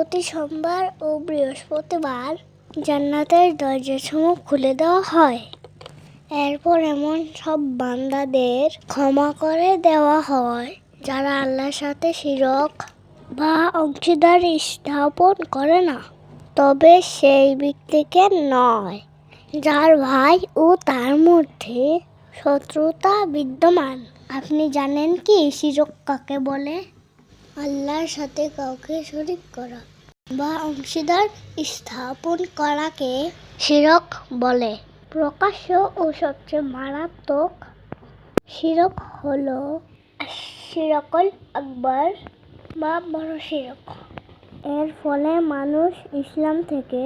প্রতি সোমবার ও বৃহস্পতিবার জান্নাতের দরজাসমূহ খুলে দেওয়া হয়। এরপর এমন সব বান্দাদের ক্ষমা করে দেওয়া হয় যারা আল্লাহর সাথে শিরক বা অংশীদার স্থাপন করে না, তবে সেই ব্যক্তিকে নয় যার ভাই ও তার মধ্যে শত্রুতা বিদ্যমান। আপনি জানেন কি শিরক কাকে বলে? আল্লাহর সাথে কাউকে শরীক করা বা অংশীদার স্থাপন করাকে শিরক বলে। প্রকাশ্য ও সবচেয়ে মারাত্মক শিরক হলো শিরকুল আকবার বা বড় শিরক। এর ফলে মানুষ ইসলাম থেকে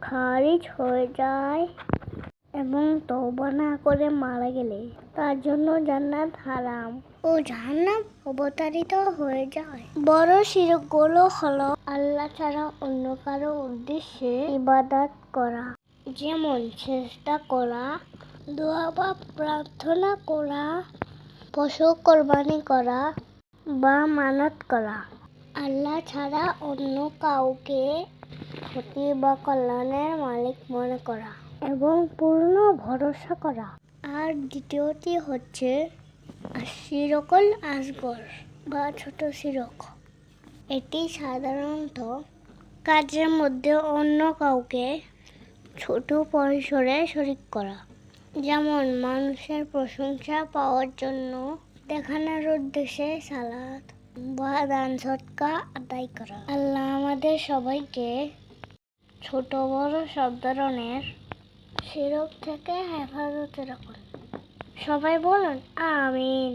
খারিজ হয়ে যায় এবং তওবা না করে মারা গেলে তার জন্য জান্নাত হারাম ও জাহান্নাম অবধারিত হয়ে যায়। বড় শিরকগুলো হলো আল্লাহ ছাড়া অন্য কারো উদ্দেশ্যে ইবাদত করা, যেমন চেষ্টা করা, দোয়া বা প্রার্থনা করা, পশু কোরবানি করা বা মানত করা। আল্লাহ ছাড়া অন্য কাউকে ক্ষতি বা কল্যাণের মালিক মনে করা এবং পূর্ণ ভরসা করা। আর দ্বিতীয়টি হচ্ছে শিরকুল আসগর বা ছোট শিরক। এটি সাধারণত কাজের মধ্যে অন্য কাউকে ছোট পরিসরে শরীক করা, যেমন মানুষের প্রশংসা পাওয়ার জন্য দেখানোর উদ্দেশ্যে সালাত বা দান সদকা আদায় করা। আল্লাহ আমাদের সবাইকে ছোট বড় সব ধরনের শিরক থেকে হেফাজতে রাখুন। সবাই বলুন আমিন।